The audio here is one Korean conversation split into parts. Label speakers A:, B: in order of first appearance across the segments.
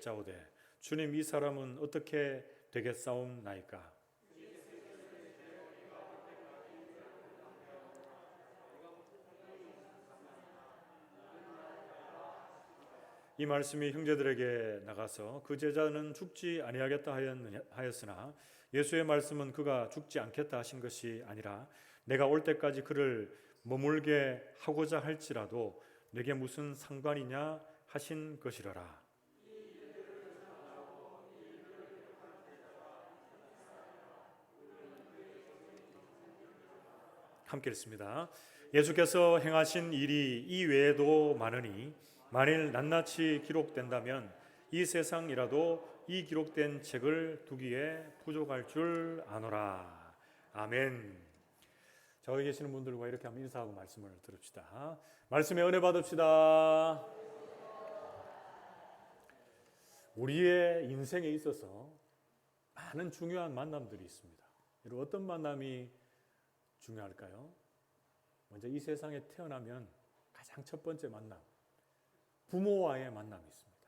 A: 묻겠자오되 주님 이 사람은 어떻게 되겠사옵나이까? 이 말씀이 형제들에게 나가서 그 제자는 죽지 아니하겠다 하였으나 예수의 말씀은 그가 죽지 않겠다 하신 것이 아니라 내가 올 때까지 그를 머물게 하고자 할지라도 내게 무슨 상관이냐 하신 것이라라. 함께 읽습니다. 예수께서 행하신 일이 이 외에도 많으니 만일 낱낱이 기록된다면 이 세상이라도 이 기록된 책을 두기에 부족할 줄 아노라. 아멘. 저기 계시는 분들과 이렇게 한번 인사하고 말씀을 들읍시다. 말씀에 은혜 받읍시다. 우리의 인생에 있어서 많은 중요한 만남들이 있습니다. 여러분 어떤 만남이 중요할까요? 먼저 이 세상에 태어나면 가장 첫 번째 만남, 부모와의 만남이 있습니다.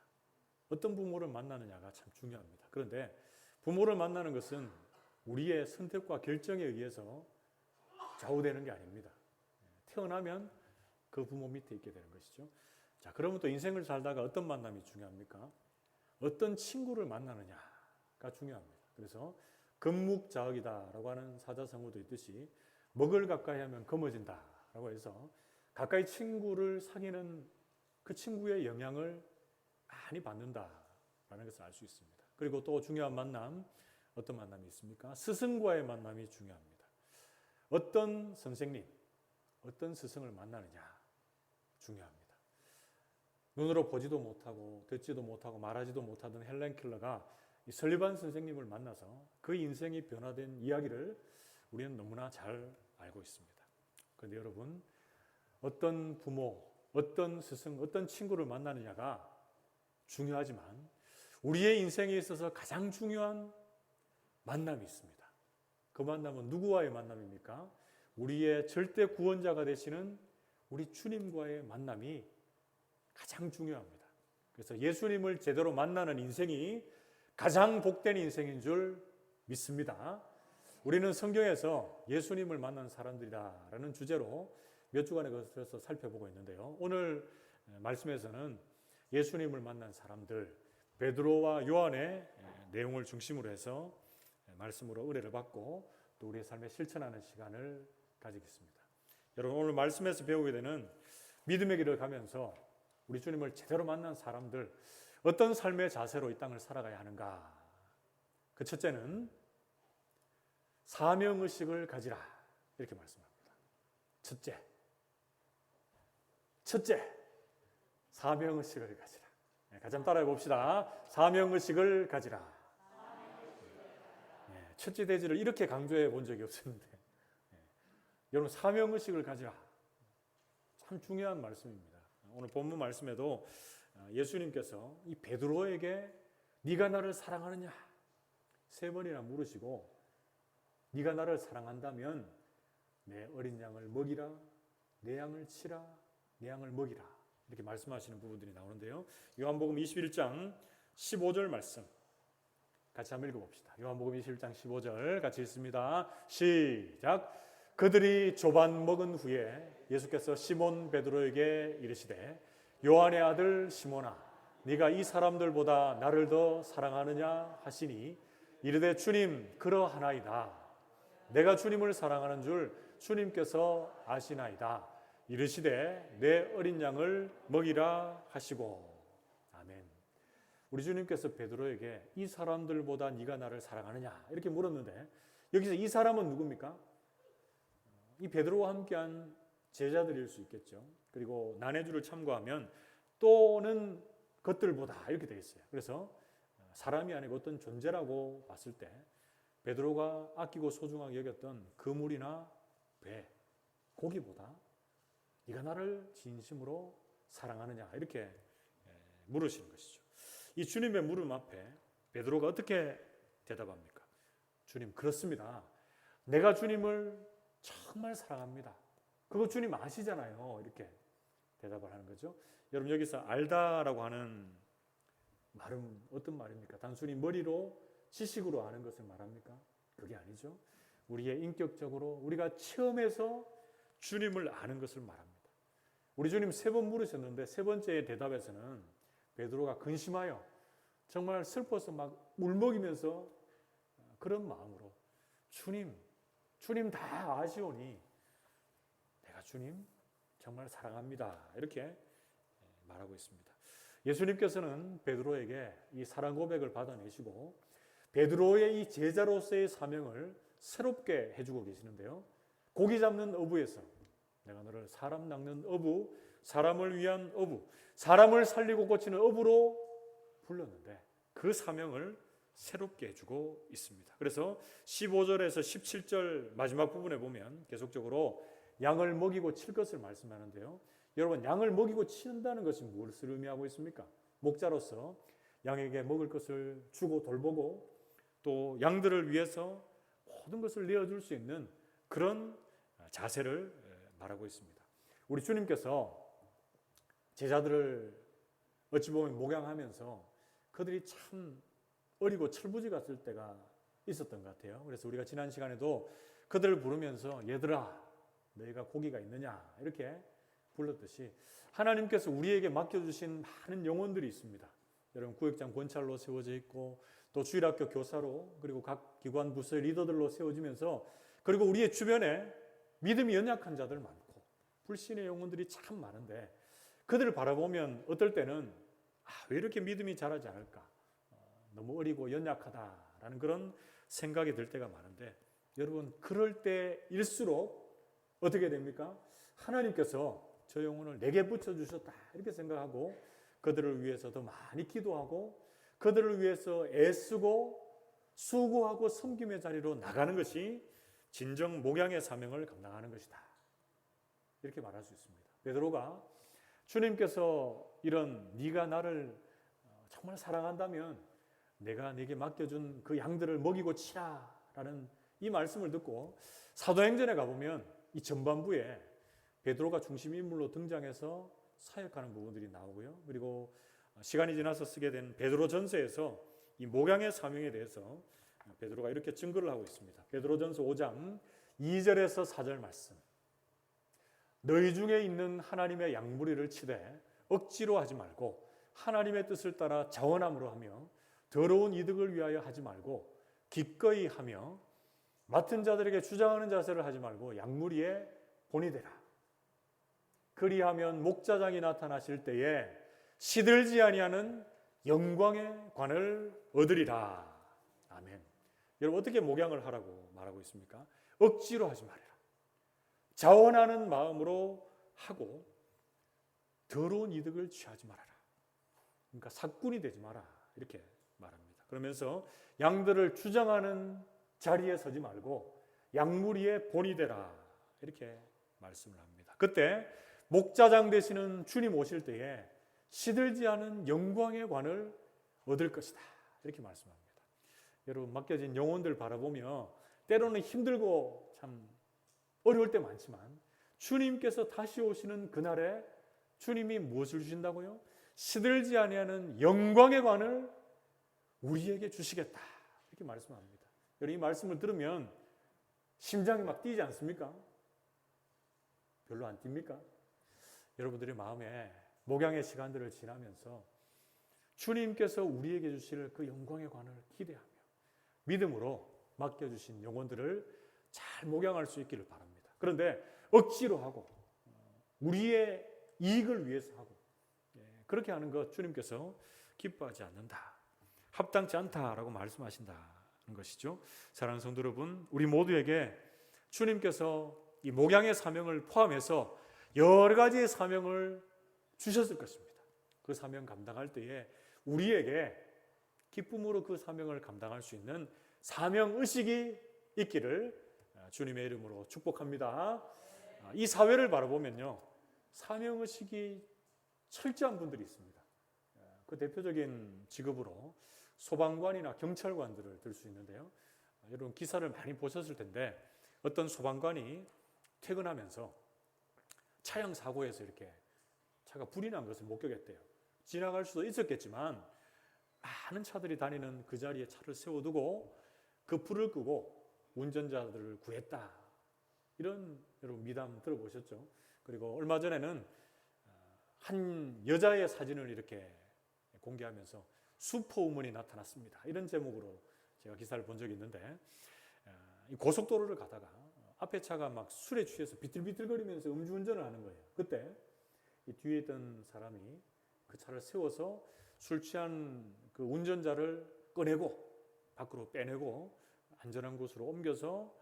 A: 어떤 부모를 만나느냐가 참 중요합니다. 그런데 부모를 만나는 것은 우리의 선택과 결정에 의해서 좌우되는 게 아닙니다. 태어나면 그 부모 밑에 있게 되는 것이죠. 자, 그러면 또 인생을 살다가 어떤 만남이 중요합니까? 어떤 친구를 만나느냐가 중요합니다. 그래서 금묵자학이다라고 하는 사자성어도 있듯이 먹을 가까이 하면 검어진다라고 해서 가까이 친구를 사귀는 그 친구의 영향을 많이 받는다라는 것을 알 수 있습니다. 그리고 또 중요한 만남, 어떤 만남이 있습니까? 스승과의 만남이 중요합니다. 어떤 선생님, 어떤 스승을 만나느냐 중요합니다. 눈으로 보지도 못하고 듣지도 못하고 말하지도 못하던 헬렌 켈러가 이 설리반 선생님을 만나서 그 인생이 변화된 이야기를 우리는 너무나 잘 알고 있습니다. 그런데 여러분, 어떤 부모, 어떤 스승, 어떤 친구를 만나느냐가 중요하지만 우리의 인생에 있어서 가장 중요한 만남이 있습니다. 그 만남은 누구와의 만남입니까? 우리의 절대 구원자가 되시는 우리 주님과의 만남이 가장 중요합니다. 그래서 예수님을 제대로 만나는 인생이 가장 복된 인생인 줄 믿습니다. 우리는 성경에서 예수님을 만난 사람들이다라는 주제로 몇 주간에 걸쳐서 살펴보고 있는데요. 오늘 말씀에서는 예수님을 만난 사람들, 베드로와 요한의 내용을 중심으로 해서 말씀으로 의뢰를 받고 또 우리의 삶에 실천하는 시간을 가지겠습니다. 여러분 오늘 말씀에서 배우게 되는 믿음의 길을 가면서 우리 주님을 제대로 만난 사람들, 어떤 삶의 자세로 이 땅을 살아가야 하는가? 그 첫째는 사명의식을 가지라 이렇게 말씀합니다. 첫째, 사명의식을 가지라. 같이 한번 따라해 봅시다. 사명의식을 가지라. 첫째 대지를 이렇게 강조해 본 적이 없었는데 여러분 사명의식을 가지라. 참 중요한 말씀입니다. 오늘 본문 말씀에도 예수님께서 이 베드로에게 네가 나를 사랑하느냐 3번이나 물으시고 네가 나를 사랑한다면 내 어린 양을 먹이라, 내 양을 치라, 내 양을 먹이라 이렇게 말씀하시는 부분들이 나오는데요. 요한복음 21장 15절 말씀 같이 한번 읽어봅시다. 요한복음 21장 15절 같이 읽습니다. 시작. 그들이 조반 먹은 후에 예수께서 시몬 베드로에게 이르시되 요한의 아들 시몬아 네가 이 사람들보다 나를 더 사랑하느냐 하시니 이르되 주님 그러하나이다. 내가 주님을 사랑하는 줄 주님께서 아시나이다. 이르시되 내 어린 양을 먹이라 하시고. 아멘. 우리 주님께서 베드로에게 이 사람들보다 네가 나를 사랑하느냐 이렇게 물었는데 여기서 이 사람은 누굽니까? 이 베드로와 함께한 제자들일 수 있겠죠. 그리고 난해주를 참고하면 또는 것들보다 이렇게 되어 있어요. 그래서 사람이 아니고 어떤 존재라고 봤을 때 베드로가 아끼고 소중하게 여겼던 그물이나 배, 고기보다 네가 나를 진심으로 사랑하느냐 이렇게 물으시는 것이죠. 이 주님의 물음 앞에 베드로가 어떻게 대답합니까? 주님 그렇습니다. 내가 주님을 정말 사랑합니다. 그거 주님 아시잖아요. 이렇게 대답을 하는 거죠. 여러분 여기서 알다라고 하는 말은 어떤 말입니까? 단순히 머리로 지식으로 아는 것을 말합니까? 그게 아니죠. 우리의 인격적으로 우리가 체험해서 주님을 아는 것을 말합니다. 우리 주님 3번 물으셨는데 3번째 대답에서는 베드로가 근심하여 정말 슬퍼서 막 울먹이면서 그런 마음으로 주님 다 아시오니 내가 주님 정말 사랑합니다. 이렇게 말하고 있습니다. 예수님께서는 베드로에게 이 사랑 고백을 받아내시고 베드로의 이 제자로서의 사명을 새롭게 해주고 계시는데요. 고기 잡는 어부에서 내가 너를 사람 낚는 어부, 사람을 위한 어부, 사람을 살리고 고치는 어부로 불렀는데 그 사명을 새롭게 해주고 있습니다. 그래서 15절에서 17절 마지막 부분에 보면 계속적으로 양을 먹이고 칠 것을 말씀하는데요. 여러분, 양을 먹이고 치는다는 것이 무엇을 의미하고 있습니까? 목자로서 양에게 먹을 것을 주고 돌보고 또 양들을 위해서 모든 것을 내어줄 수 있는 그런 자세를 말하고 있습니다. 우리 주님께서 제자들을 어찌 보면 목양하면서 그들이 참 어리고 철부지 같을 때가 있었던 것 같아요. 그래서 우리가 지난 시간에도 그들을 부르면서 얘들아 너희가 고기가 있느냐 이렇게 불렀듯이 하나님께서 우리에게 맡겨주신 많은 영혼들이 있습니다. 여러분 구역장 권찰로 세워져 있고 또 주일학교 교사로 그리고 각 기관 부서의 리더들로 세워지면서 그리고 우리의 주변에 믿음이 연약한 자들 많고 불신의 영혼들이 참 많은데 그들을 바라보면 어떨 때는 왜 이렇게 믿음이 자라지 않을까? 너무 어리고 연약하다라는 그런 생각이 들 때가 많은데 여러분 그럴 때일수록 어떻게 됩니까? 하나님께서 저 영혼을 내게 붙여주셨다 이렇게 생각하고 그들을 위해서 더 많이 기도하고 그들을 위해서 애쓰고 수고하고 섬김의 자리로 나가는 것이 진정 목양의 사명을 감당하는 것이다. 이렇게 말할 수 있습니다. 베드로가 주님께서 이런 네가 나를 정말 사랑한다면 내가 네게 맡겨준 그 양들을 먹이고 치라라는 이 말씀을 듣고 사도행전에 가보면 이 전반부에 베드로가 중심 인물로 등장해서 사역하는 부분들이 나오고요. 그리고 시간이 지나서 쓰게 된 베드로전서에서 이 목양의 사명에 대해서 베드로가 이렇게 증거를 하고 있습니다. 베드로전서 5장 2절에서 4절 말씀. 너희 중에 있는 하나님의 양무리를 치되 억지로 하지 말고 하나님의 뜻을 따라 자원함으로 하며 더러운 이득을 위하여 하지 말고 기꺼이 하며 맡은 자들에게 주장하는 자세를 하지 말고 양무리에 본이 되라. 그리하면 목자장이 나타나실 때에 시들지 아니하는 영광의 관을 얻으리라. 아멘. 여러분 어떻게 목양을 하라고 말하고 있습니까? 억지로 하지 말아라. 자원하는 마음으로 하고 더러운 이득을 취하지 말아라. 그러니까 사꾼이 되지 마라. 이렇게 말합니다. 그러면서 양들을 주장하는 자리에 서지 말고 양무리에 본이 되라. 이렇게 말씀을 합니다. 그때 목자장 되시는 주님 오실 때에 시들지 않은 영광의 관을 얻을 것이다. 이렇게 말씀합니다. 여러분 맡겨진 영혼들 바라보며 때로는 힘들고 참 어려울 때 많지만 주님께서 다시 오시는 그날에 주님이 무엇을 주신다고요? 시들지 아니하는 영광의 관을 우리에게 주시겠다. 이렇게 말씀합니다. 여러분 이 말씀을 들으면 심장이 막 뛰지 않습니까? 별로 안 뜁니까? 여러분들의 마음에 목양의 시간들을 지나면서 주님께서 우리에게 주실 그 영광의 관을 기대하며 믿음으로 맡겨주신 영혼들을 잘 목양할 수 있기를 바랍니다. 그런데 억지로 하고 우리의 이익을 위해서 하고 그렇게 하는 것 주님께서 기뻐하지 않는다. 합당치 않다라고 말씀하신다는 것이죠. 사랑하는 성도 여러분, 우리 모두에게 주님께서 이 목양의 사명을 포함해서 여러 가지의 사명을 주셨을 것입니다. 그 사명 감당할 때에 우리에게 기쁨으로 그 사명을 감당할 수 있는 사명의식이 있기를 주님의 이름으로 축복합니다. 이 사회를 바라보면요, 사명의식이 철저한 분들이 있습니다. 그 대표적인 직업으로 소방관이나 경찰관들을 들 수 있는데요. 여러분 기사를 많이 보셨을 텐데 어떤 소방관이 퇴근하면서 차량 사고에서 이렇게 차가 불이 난 것을 목격했대요. 지나갈 수도 있었겠지만 많은 차들이 다니는 그 자리에 차를 세워두고 그 불을 끄고 운전자들을 구했다. 이런 여러분 미담 들어보셨죠? 그리고 얼마 전에는 한 여자의 사진을 이렇게 공개하면서 슈퍼우먼이 나타났습니다. 이런 제목으로 제가 기사를 본 적이 있는데, 이 고속도로를 가다가 앞에 차가 막 술에 취해서 비틀비틀거리면서 음주운전을 하는 거예요. 그때 이 뒤에 있던 사람이 그 차를 세워서 술 취한 그 운전자를 꺼내고 밖으로 빼내고 안전한 곳으로 옮겨서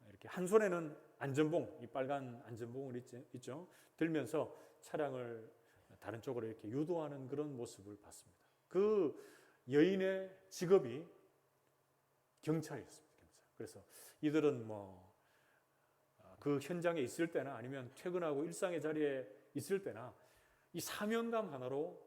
A: 이렇게 한 손에는 안전봉, 이 빨간 안전봉을 있죠. 들면서 차량을 다른 쪽으로 이렇게 유도하는 그런 모습을 봤습니다. 그 여인의 직업이 경찰이었습니다. 경찰. 그래서 이들은 그 현장에 있을 때나 아니면 퇴근하고 일상의 자리에 있을 때나 이 사명감 하나로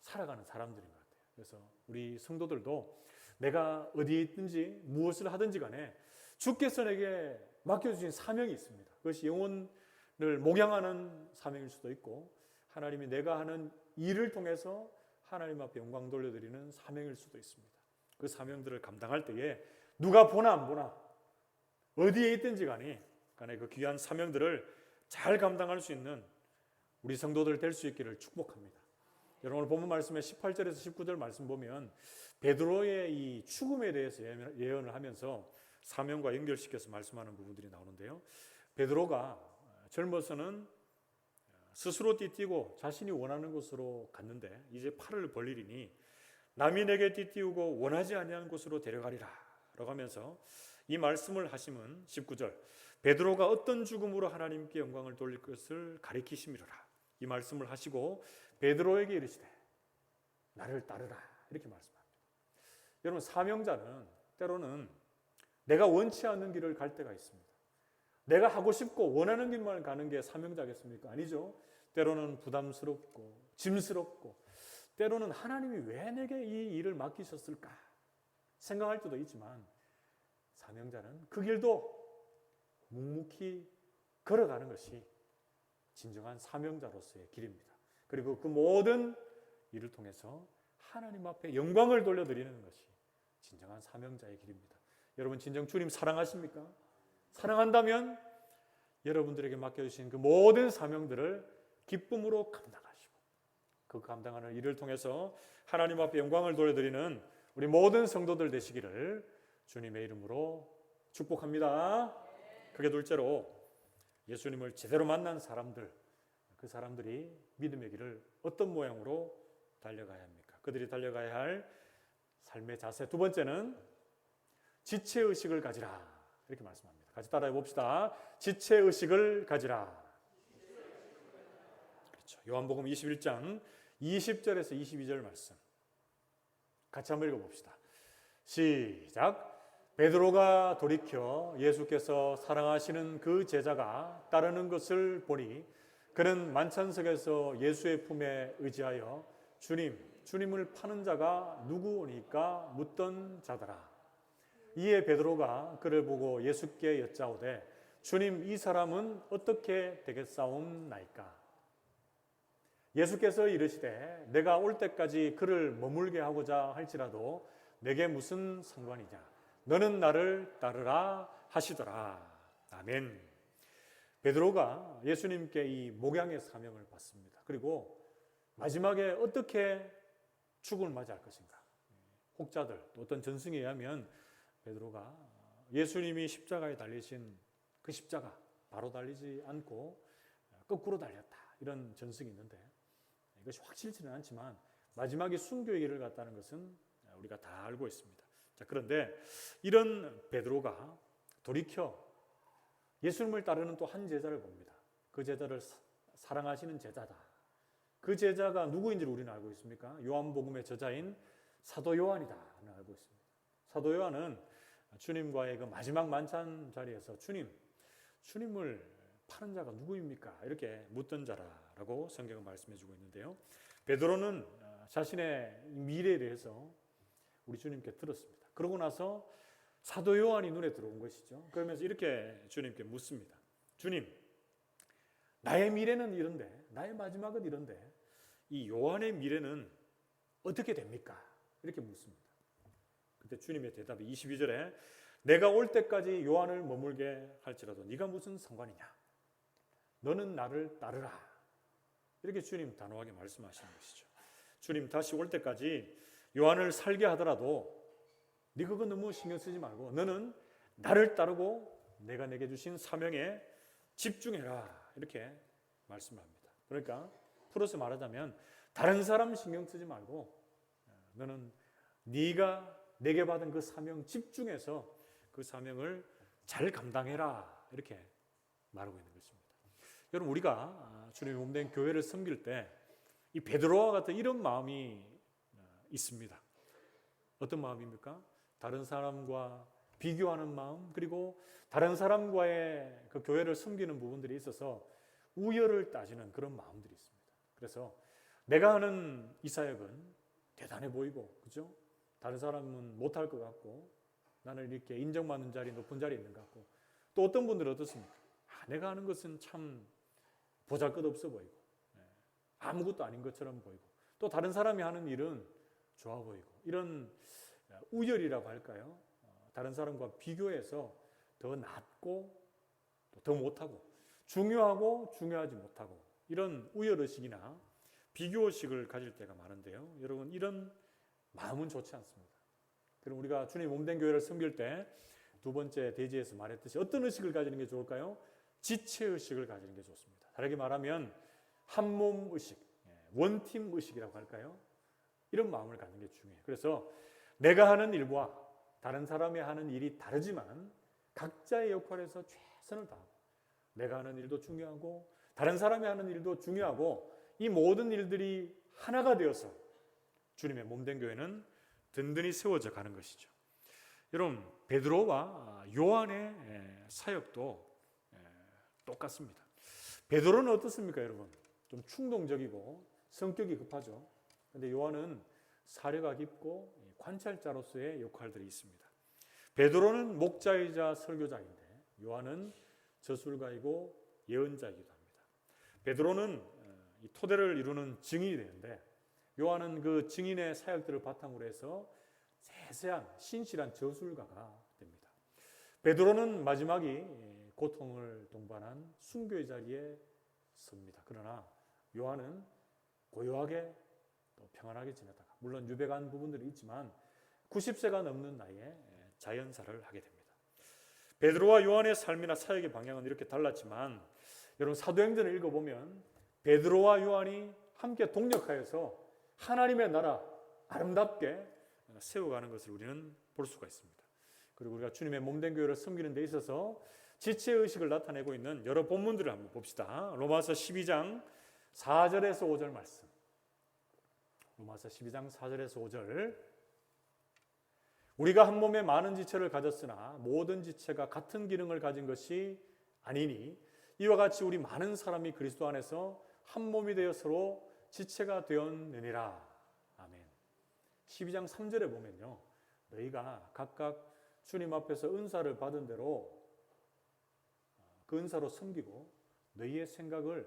A: 살아가는 사람들인 것 같아요. 그래서 우리 성도들도 내가 어디에 있든지 무엇을 하든지 간에 주께서 내게 맡겨주신 사명이 있습니다. 그것이 영혼을 목양하는 사명일 수도 있고 하나님이 내가 하는 일을 통해서 하나님 앞에 영광 돌려드리는 사명일 수도 있습니다. 그 사명들을 감당할 때에 누가 보나 안 보나 어디에 있든지 간에 그 귀한 사명들을 잘 감당할 수 있는 우리 성도들 될 수 있기를 축복합니다. 여러분 오늘 본문 말씀에 18절에서 19절 말씀 보면 베드로의 이 죽음에 대해서 예언을 하면서 사명과 연결시켜서 말씀하는 부분들이 나오는데요. 베드로가 젊어서는 스스로 띠뛰고 자신이 원하는 곳으로 갔는데 이제 팔을 벌리리니 남이 내게 띠띠우고 원하지 아니한 곳으로 데려가리라 라고 하면서 이 말씀을 하심은 19절 베드로가 어떤 죽음으로 하나님께 영광을 돌릴 것을 가리키심이로라. 이 말씀을 하시고 베드로에게 이르시되 나를 따르라 이렇게 말씀합니다. 여러분 사명자는 때로는 내가 원치 않는 길을 갈 때가 있습니다. 내가 하고 싶고 원하는 길만 가는 게 사명자겠습니까? 아니죠. 때로는 부담스럽고 짐스럽고 때로는 하나님이 왜 내게 이 일을 맡기셨을까 생각할 때도 있지만 사명자는 그 길도 묵묵히 걸어가는 것이 진정한 사명자로서의 길입니다. 그리고 그 모든 일을 통해서 하나님 앞에 영광을 돌려드리는 것이 진정한 사명자의 길입니다. 여러분 진정 주님 사랑하십니까? 사랑한다면 여러분들에게 맡겨주신 그 모든 사명들을 기쁨으로 감당하시고 그 감당하는 일을 통해서 하나님 앞에 영광을 돌려드리는 우리 모든 성도들 되시기를 주님의 이름으로 축복합니다. 그게 둘째로 예수님을 제대로 만난 사람들, 그 사람들이 믿음의 길을 어떤 모양으로 달려가야 합니까? 그들이 달려가야 할 삶의 자세. 두 번째는 지체의식을 가지라 이렇게 말씀합니다. 같이 따라해 봅시다. 지체의식을 가지라. 그렇죠. 요한복음 21장 20절에서 22절 말씀 같이 한번 읽어봅시다. 시작. 베드로가 돌이켜 예수께서 사랑하시는 그 제자가 따르는 것을 보니 그는 만찬석에서 예수의 품에 의지하여 주님을 파는 자가 누구오니까 묻던 자더라. 이에 베드로가 그를 보고 예수께 여짜오되 주님 이 사람은 어떻게 되겠사옵나이까? 예수께서 이르시되 내가 올 때까지 그를 머물게 하고자 할지라도 내게 무슨 상관이냐? 너는 나를 따르라 하시더라. 아멘. 베드로가 예수님께 이 목양의 사명을 받습니다. 그리고 마지막에 어떻게 죽음을 맞이할 것인가? 혹자들 또 어떤 전승에 의하면 베드로가 예수님이 십자가에 달리신 그 십자가 바로 달리지 않고 거꾸로 달렸다 이런 전승이 있는데 이것이 확실치는 않지만 마지막에 순교의 길을 갔다는 것은 우리가 다 알고 있습니다. 자, 그런데 이런 베드로가 돌이켜 예수님을 따르는 또 한 제자를 봅니다. 그 제자를 사랑하시는 제자다. 그 제자가 누구인지를 우리는 알고 있습니까? 요한복음의 저자인 사도 요한이다 는 알고 있습니다. 사도 요한은 주님과의 그 마지막 만찬 자리에서 주님을 파는 자가 누구입니까? 이렇게 묻던 자라고 성경은 말씀해주고 있는데요. 베드로는 자신의 미래에 대해서 우리 주님께 들었습니다. 그러고 나서 사도 요한이 눈에 들어온 것이죠. 그러면서 이렇게 주님께 묻습니다. 주님, 나의 미래는 이런데, 나의 마지막은 이런데 이 요한의 미래는 어떻게 됩니까? 이렇게 묻습니다. 그때 주님의 대답이 22절에 내가 올 때까지 요한을 머물게 할지라도 네가 무슨 상관이냐? 너는 나를 따르라. 이렇게 주님 단호하게 말씀하시는 것이죠. 주님 다시 올 때까지 요한을 살게 하더라도 네 그거 너무 신경 쓰지 말고 너는 나를 따르고 내가 내게 주신 사명에 집중해라. 이렇게 말씀합니다. 그러니까 풀어서 말하자면 다른 사람 신경 쓰지 말고 너는 네가 내게 받은 그 사명 집중해서 그 사명을 잘 감당해라. 이렇게 말하고 있는 것입니다. 여러분 우리가 주님의 몸된 교회를 섬길 때 이 베드로와 같은 이런 마음이 있습니다. 어떤 마음입니까? 다른 사람과 비교하는 마음, 그리고 다른 사람과의 그 교회를 섬기는 부분들이 있어서 우열을 따지는 그런 마음들이 있습니다. 그래서 내가 하는 이 사역은 대단해 보이고, 그죠? 다른 사람은 못할 것 같고, 나는 이렇게 인정받는 자리, 높은 자리에 있는 것 같고, 또 어떤 분들은 어떻습니까? 내가 하는 것은 참 보잘것없어 보이고, 아무것도 아닌 것처럼 보이고, 또 다른 사람이 하는 일은 좋아 보이고, 이런 우열이라고 할까요? 다른 사람과 비교해서 더 낮고 더 못하고 중요하고 중요하지 못하고 이런 우열의식이나 비교의식을 가질 때가 많은데요. 여러분 이런 마음은 좋지 않습니다. 그럼 우리가 주님 몸된 교회를 섬길 때 두 번째 대지에서 말했듯이 어떤 의식을 가지는 게 좋을까요? 지체의식을 가지는 게 좋습니다. 다르게 말하면 한몸의식, 원팀의식이라고 할까요? 이런 마음을 갖는 게 중요해요. 그래서 내가 하는 일과 다른 사람이 하는 일이 다르지만 각자의 역할에서 최선을 다하고 내가 하는 일도 중요하고 다른 사람이 하는 일도 중요하고 이 모든 일들이 하나가 되어서 주님의 몸된 교회는 든든히 세워져 가는 것이죠. 여러분 베드로와 요한의 사역도 똑같습니다. 베드로는 어떻습니까, 여러분? 좀 충동적이고 성격이 급하죠. 그런데 요한은 사려가 깊고 관찰자로서의 역할들이 있습니다. 베드로는 목자이자 설교자인데 요한은 저술가이고 예언자이기도 합니다. 베드로는 이 토대를 이루는 증인이 되는데 요한은 그 증인의 사역들을 바탕으로 해서 세세한 신실한 저술가가 됩니다. 베드로는 마지막이 고통을 동반한 순교의 자리에 섭니다. 그러나 요한은 고요하게 또 평안하게 지내다가 물론 유배간 부분들이 있지만 90세가 넘는 나이에 자연사를 하게 됩니다. 베드로와 요한의 삶이나 사역의 방향은 이렇게 달랐지만 여러분 사도행전을 읽어보면 베드로와 요한이 함께 동력하여서 하나님의 나라 아름답게 세워가는 것을 우리는 볼 수가 있습니다. 그리고 우리가 주님의 몸된 교회를 섬기는 데 있어서 지체의식을 나타내고 있는 여러 본문들을 한번 봅시다. 로마서 12장 4절에서 5절 말씀. 로마서 12장 4절에서 5절. 우리가 한 몸에 많은 지체를 가졌으나 모든 지체가 같은 기능을 가진 것이 아니니 이와 같이 우리 많은 사람이 그리스도 안에서 한 몸이 되어 서로 지체가 되었느니라. 아멘. 12장 3절에 보면요. 너희가 각각 주님 앞에서 은사를 받은 대로 그 은사로 섬기고 너희의 생각을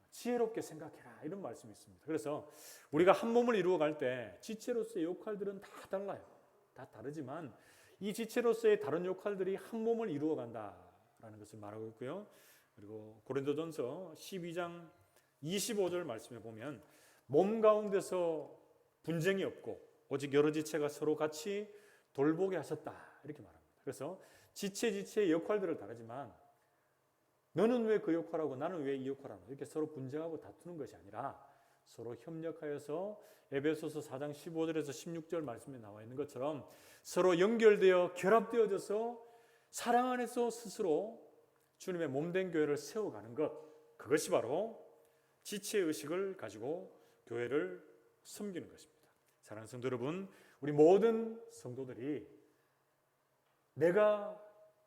A: 지혜롭게 생각해라. 이런 말씀이 있습니다. 그래서 우리가 한 몸을 이루어갈 때 지체로서의 역할들은 다 달라요. 다 다르지만 이 지체로서의 다른 역할들이 한 몸을 이루어간다라는 것을 말하고 있고요. 그리고 고린도전서 12장 25절 말씀에 보면 몸 가운데서 분쟁이 없고 오직 여러 지체가 서로 같이 돌보게 하셨다. 이렇게 말합니다. 그래서 지체의 역할들을 다르지만 너는 왜 그 역할하고 나는 왜 이 역할하고 이렇게 서로 분쟁하고 다투는 것이 아니라 서로 협력하여서 에베소서 4장 15절에서 16절 말씀에 나와 있는 것처럼 서로 연결되어 결합되어져서 사랑 안에서 스스로 주님의 몸된 교회를 세워가는 것, 그것이 바로 지체의식을 가지고 교회를 섬기는 것입니다. 사랑하는 성도 여러분, 우리 모든 성도들이 내가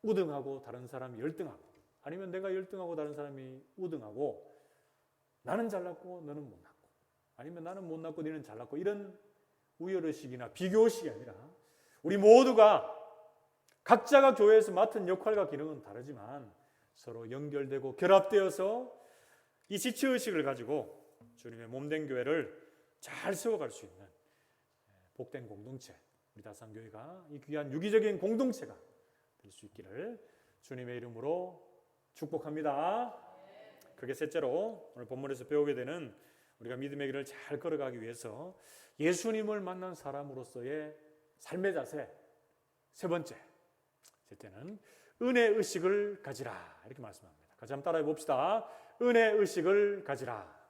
A: 우등하고 다른 사람이 열등하고 아니면 내가 열등하고 다른 사람이 우등하고 나는 잘났고 너는 못났고 아니면 나는 못났고 너는 잘났고 이런 우열의식이나 비교의식이 아니라 우리 모두가 각자가 교회에서 맡은 역할과 기능은 다르지만 서로 연결되고 결합되어서 이 지체의식을 가지고 주님의 몸된 교회를 잘 세워갈 수 있는 복된 공동체, 우리 다산교회가 이 귀한 유기적인 공동체가 될 수 있기를 주님의 이름으로 축복합니다. 그게 셋째로 오늘 본문에서 배우게 되는 우리가 믿음의 길을 잘 걸어가기 위해서 예수님을 만난 사람으로서의 삶의 자세. 세 번째, 셋째는 은혜 의식을 가지라 이렇게 말씀합니다. 같이 한번 따라해 봅시다. 은혜 의식을 가지라.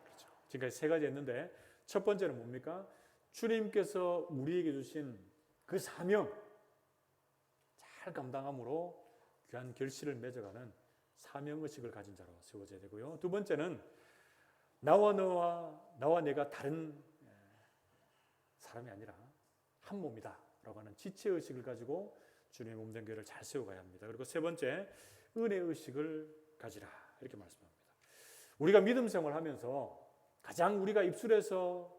A: 그렇죠. 지금까지 세 가지 했는데 첫 번째는 뭡니까? 주님께서 우리에게 주신 그 사명 잘 감당함으로 귀한 결실을 맺어가는 사명의식을 가진 자로 세워져야 되고요. 두 번째는 나와 내가 다른 사람이 아니라 한 몸이다 라고 하는 지체의식을 가지고 주님의 몸된 교회를 잘 세워가야 합니다. 그리고 세 번째, 은혜의식을 가지라 이렇게 말씀합니다. 우리가 믿음 생활하면서 가장 우리가 입술에서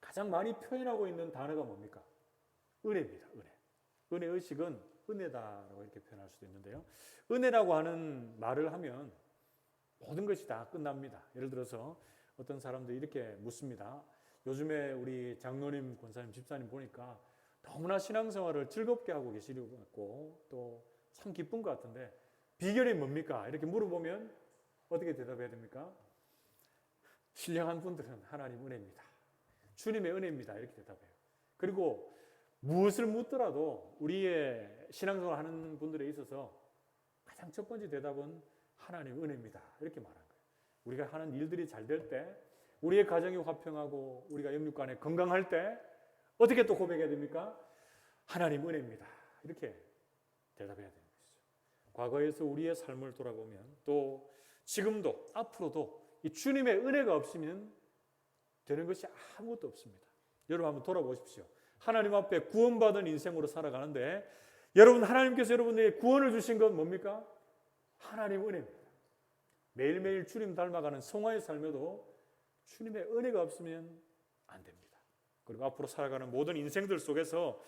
A: 가장 많이 표현하고 있는 단어가 뭡니까? 은혜입니다. 은혜의식은 은혜다라고 이렇게 표현할 수도 있는데요. 은혜라고 하는 말을 하면 모든 것이 다 끝납니다. 예를 들어서 어떤 사람들이 이렇게 묻습니다. 요즘에 우리 장로님, 권사님, 집사님 보니까 너무나 신앙생활을 즐겁게 하고 계시고 또 참 기쁜 것 같은데 비결이 뭡니까? 이렇게 물어보면 어떻게 대답해야 됩니까? 신령한 분들은 하나님 은혜입니다. 주님의 은혜입니다. 이렇게 대답해요. 그리고 무엇을 묻더라도 우리의 신앙생활 하는 분들에 있어서 가장 첫 번째 대답은 하나님 은혜입니다. 이렇게 말하는 거예요. 우리가 하는 일들이 잘 될 때, 우리의 가정이 화평하고 우리가 영육간에 건강할 때 어떻게 또 고백해야 됩니까? 하나님 은혜입니다. 이렇게 대답해야 되는 것이죠. 과거에서 우리의 삶을 돌아보면 또 지금도 앞으로도 이 주님의 은혜가 없으면 되는 것이 아무것도 없습니다. 여러분 한번 돌아보십시오. 하나님 앞에 구원받은 인생으로 살아가는데 여러분 하나님께서 여러분에게 구원을 주신 건 뭡니까? 하나님 은혜입니다. 매일매일 주님 닮아가는 성화의 삶에도 주님의 은혜가 없으면 안 됩니다. 그리고 앞으로 살아가는 모든 인생들 속에서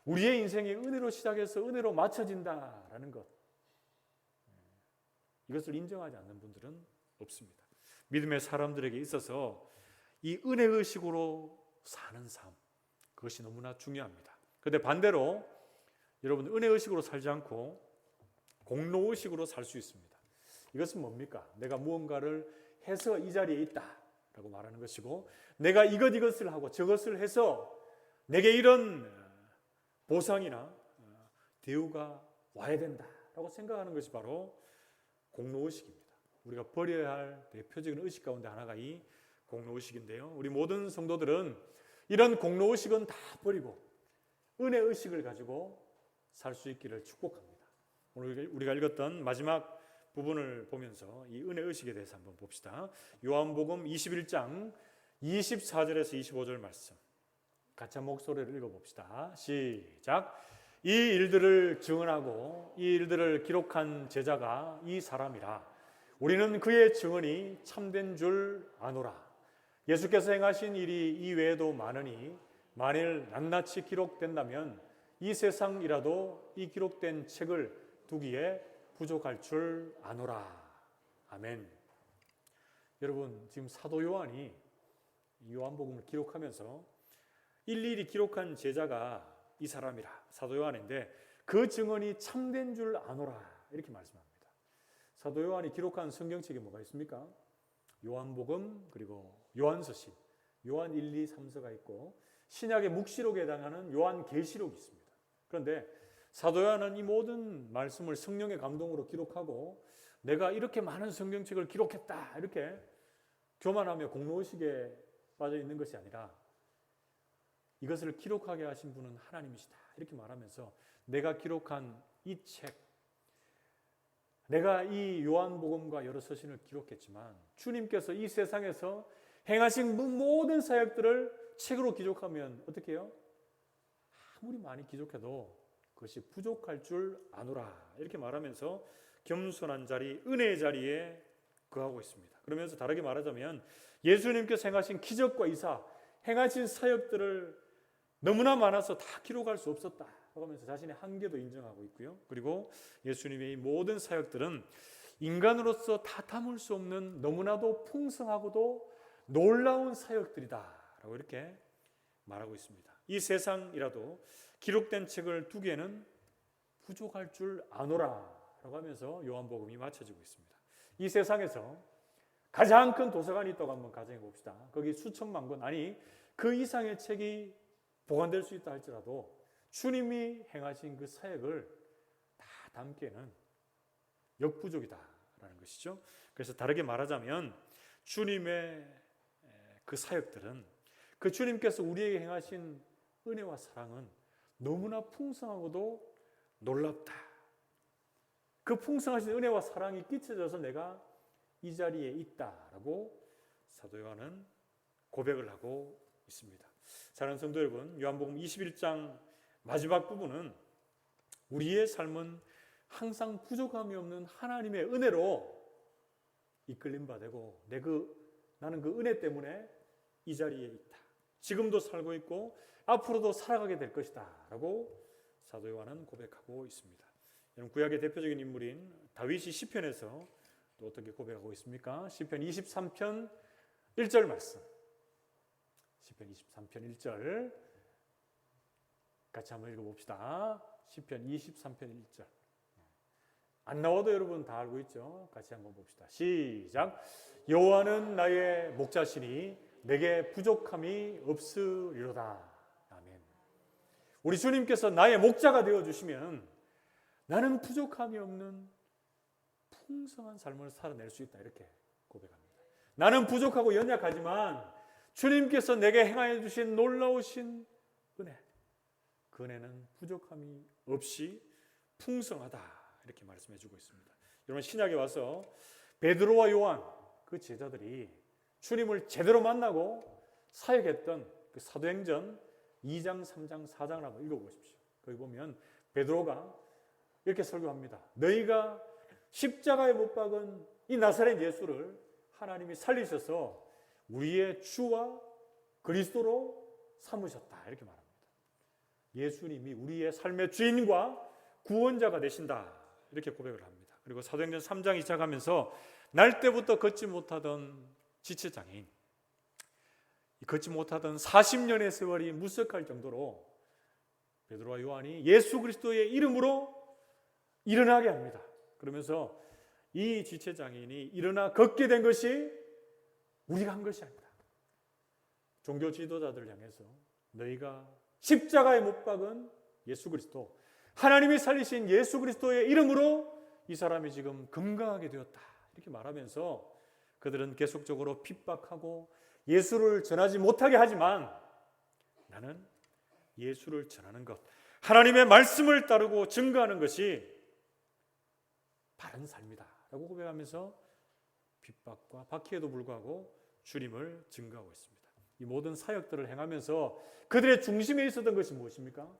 A: 우리의 인생이 은혜로 시작해서 은혜로 마쳐진다라는 것, 이것을 인정하지 않는 분들은 없습니다. 믿음의 사람들에게 있어서 이 은혜의식으로 사는 삶, 그것이 너무나 중요합니다. 그런데 반대로 여러분 은혜의식으로 살지 않고 공로의식으로 살 수 있습니다. 이것은 뭡니까? 내가 무언가를 해서 이 자리에 있다라고 말하는 것이고, 내가 이것을 하고 저것을 해서 내게 이런 보상이나 대우가 와야 된다라고 생각하는 것이 바로 공로의식입니다. 우리가 버려야 할 대표적인 의식 가운데 하나가 이 공로의식인데요. 우리 모든 성도들은 이런 공로의식은 다 버리고 은혜의식을 가지고 살 수 있기를 축복합니다. 오늘 우리가 읽었던 마지막 부분을 보면서 이 은혜의식에 대해서 한번 봅시다. 요한복음 21장 24절에서 25절 말씀 같이 한 목소리를 읽어봅시다. 시작. 이 일들을 증언하고 이 일들을 기록한 제자가 이 사람이라. 우리는 그의 증언이 참된 줄 아노라. 예수께서 행하신 일이 이외에도 많으니 만일 낱낱이 기록된다면 이 세상이라도 이 기록된 책을 두기에 부족할 줄 아노라. 아멘. 여러분 지금 사도 요한이 요한복음을 기록하면서 일일이 기록한 제자가 이 사람이라, 사도 요한인데 그 증언이 참된 줄 아노라 이렇게 말씀합니다. 사도 요한이 기록한 성경책이 뭐가 있습니까? 요한복음, 그리고 요한서신, 요한 1, 2, 3서가 있고 신약의 묵시록에 해당하는 요한계시록이 있습니다. 그런데 사도 요한은 이 모든 말씀을 성령의 감동으로 기록하고 내가 이렇게 많은 성경책을 기록했다 이렇게 교만하며 공로의식에 빠져 있는 것이 아니라 이것을 기록하게 하신 분은 하나님이시다 이렇게 말하면서 내가 기록한 이 책, 내가 이 요한복음과 여러 서신을 기록했지만 주님께서 이 세상에서 행하신 모든 사역들을 책으로 기록하면 어떻게 해요? 아무리 많이 기록해도 그것이 부족할 줄 아노라 이렇게 말하면서 겸손한 자리, 은혜의 자리에 거하고 있습니다. 그러면서 다르게 말하자면 예수님께서 행하신 기적과 이사, 행하신 사역들을 너무나 많아서 다 기록할 수 없었다 하면서 자신의 한계도 인정하고 있고요. 그리고 예수님의 이 모든 사역들은 인간으로서 다 담을 수 없는 너무나도 풍성하고도 놀라운 사역들이다 라고 이렇게 말하고 있습니다. 이 세상이라도 기록된 책을 두 개는 부족할 줄 아노라 라고 하면서 요한복음이 맞춰지고 있습니다. 이 세상에서 가장 큰 도서관이 있다고 한번 가정해 봅시다. 거기 수천만 권, 아니 그 이상의 책이 보관될 수 있다 할지라도 주님이 행하신 그 사역을 다 담기에는 역부족이다라는 것이죠. 그래서 다르게 말하자면 주님의 그 사역들은, 그 주님께서 우리에게 행하신 은혜와 사랑은 너무나 풍성하고도 놀랍다. 그 풍성하신 은혜와 사랑이 끼쳐져서 내가 이 자리에 있다라고 사도 요한은 고백을 하고 있습니다. 사랑하는 성도 여러분, 요한복음 21장 마지막 부분은 우리의 삶은 항상 부족함이 없는 하나님의 은혜로 이끌림 바되고 나는 그 은혜 때문에 이 자리에 있다. 지금도 살고 있고 앞으로도 살아가게 될 것이다 라고 사도 요한은 고백하고 있습니다. 여러분, 구약의 대표적인 인물인 다윗이 시편에서 또 어떻게 고백하고 있습니까? 시편 23편 1절 말씀. 시편 23편 1절 같이 한번 읽어봅시다. 시편 23편 1절. 안 나와도 여러분 다 알고 있죠? 같이 한번 봅시다. 시작. 여호와는 나의 목자시니 내게 부족함이 없으리로다. 아멘. 우리 주님께서 나의 목자가 되어주시면 나는 부족함이 없는 풍성한 삶을 살아낼 수 있다, 이렇게 고백합니다. 나는 부족하고 연약하지만 주님께서 내게 행하여 주신 놀라우신 은혜, 그 은혜는 부족함이 없이 풍성하다, 이렇게 말씀해 주고 있습니다. 여러분, 신약에 와서 베드로와 요한 그 제자들이 주님을 제대로 만나고 사역했던 그 사도행전 2장, 3장, 4장을 한번 읽어보십시오. 거기 보면 베드로가 이렇게 설교합니다. 너희가 십자가에 못 박은 이 나사렛 예수를 하나님이 살리셔서 우리의 주와 그리스도로 삼으셨다, 이렇게 말합니다. 예수님이 우리의 삶의 주인과 구원자가 되신다, 이렇게 고백을 합니다. 그리고 사도행전 3장이 시작하면서 날 때부터 걷지 못하던 지체장애인, 걷지 못하던 40년의 세월이 무색할 정도로 베드로와 요한이 예수 그리스도의 이름으로 일어나게 합니다. 그러면서 이 지체장애인이 일어나 걷게 된 것이 우리가 한 것이 아니다. 종교 지도자들을 향해서 너희가 십자가에 못 박은 예수 그리스도, 하나님이 살리신 예수 그리스도의 이름으로 이 사람이 지금 건강하게 되었다, 이렇게 말하면서 그들은 계속적으로 핍박하고 예수를 전하지 못하게 하지만 나는 예수를 전하는 것, 하나님의 말씀을 따르고 증거하는 것이 바른 삶이다 라고 고백하면서 핍박과 박해에도 불구하고 주님을 증거하고 있습니다. 이 모든 사역들을 행하면서 그들의 중심에 있었던 것이 무엇입니까?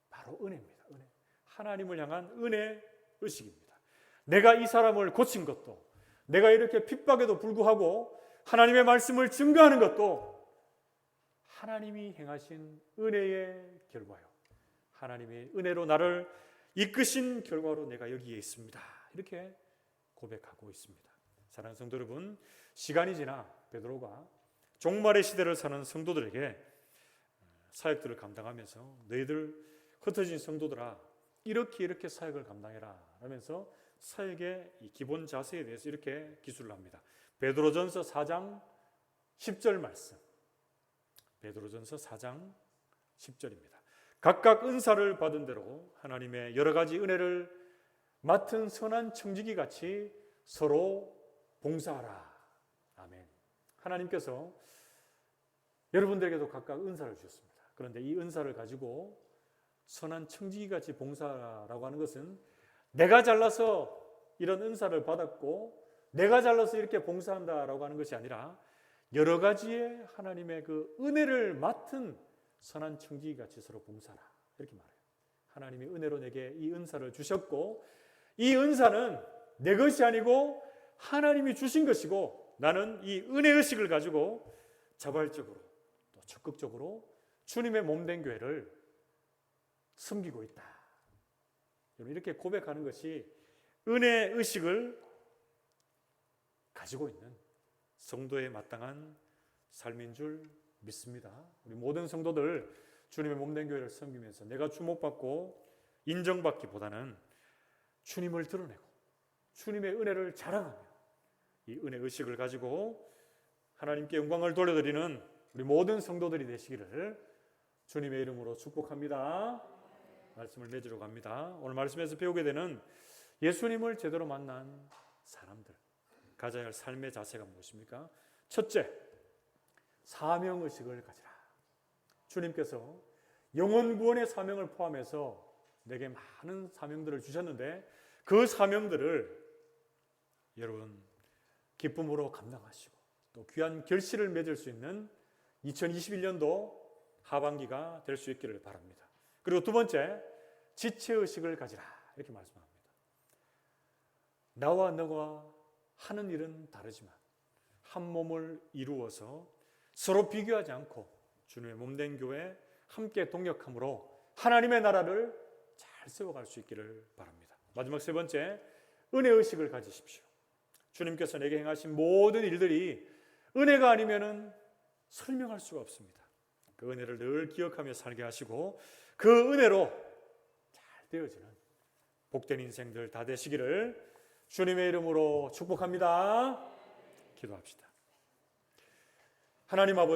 A: 바로 은혜입니다. 은혜. 하나님을 향한 은혜 의식입니다. 내가 이 사람을 고친 것도, 내가 이렇게 핍박에도 불구하고 하나님의 말씀을 증거하는 것도 하나님이 행하신 은혜의 결과요, 하나님의 은혜로 나를 이끄신 결과로 내가 여기에 있습니다, 이렇게 고백하고 있습니다. 사랑하는 성도 여러분, 시간이 지나 베드로가 종말의 시대를 사는 성도들에게 사역들을 감당하면서 너희들 흩어진 성도들아 이렇게 사역을 감당해라 하면서 사역의 이 기본 자세에 대해서 이렇게 기술을 합니다. 베드로전서 4장 10절 말씀. 베드로전서 4장 10절입니다. 각각 은사를 받은 대로 하나님의 여러 가지 은혜를 맡은 선한 청지기 같이 서로 봉사하라. 아멘. 하나님께서 여러분들에게도 각각 은사를 주셨습니다. 그런데 이 은사를 가지고 선한 청지기 같이 봉사라고 하는 것은 내가 잘나서 이런 은사를 받았고 내가 잘나서 이렇게 봉사한다라고 하는 것이 아니라 여러 가지의 하나님의 그 은혜를 맡은 선한 청지기 같이 서로 봉사라, 이렇게 말해요. 하나님이 은혜로 내게 이 은사를 주셨고 이 은사는 내 것이 아니고 하나님이 주신 것이고 나는 이 은혜의식을 가지고 자발적으로 또 적극적으로 주님의 몸된 교회를 섬기고 있다. 이렇게 고백하는 것이 은혜의식을 가지고 있는 성도의 마땅한 삶인 줄 믿습니다. 우리 모든 성도들 주님의 몸된 교회를 섬기면서 내가 주목받고 인정받기보다는 주님을 드러내고 주님의 은혜를 자랑하며 이 은혜 의식을 가지고 하나님께 영광을 돌려드리는 우리 모든 성도들이 되시기를 주님의 이름으로 축복합니다. 말씀을 맺으러 갑니다. 오늘 말씀에서 배우게 되는 예수님을 제대로 만난 사람들 가져야 할 삶의 자세가 무엇입니까? 첫째, 사명의식을 가지라. 주님께서 영혼 구원의 사명을 포함해서 내게 많은 사명들을 주셨는데 그 사명들을 여러분 기쁨으로 감당하시고 또 귀한 결실을 맺을 수 있는 2021년도 하반기가 될 수 있기를 바랍니다. 그리고 두 번째, 지체의식을 가지라 이렇게 말씀합니다. 나와 너가 하는 일은 다르지만 한 몸을 이루어서 서로 비교하지 않고 주님의 몸된 교회 함께 동역함으로 하나님의 나라를 잘 세워갈 수 있기를 바랍니다. 마지막 세 번째, 은혜의식을 가지십시오. 주님께서 내게 행하신 모든 일들이 은혜가 아니면은 설명할 수가 없습니다. 그 은혜를 늘 기억하며 살게 하시고 그 은혜로 잘 되어지는 복된 인생들 다 되시기를 주님의 이름으로 축복합니다. 기도합시다. 하나님 아버지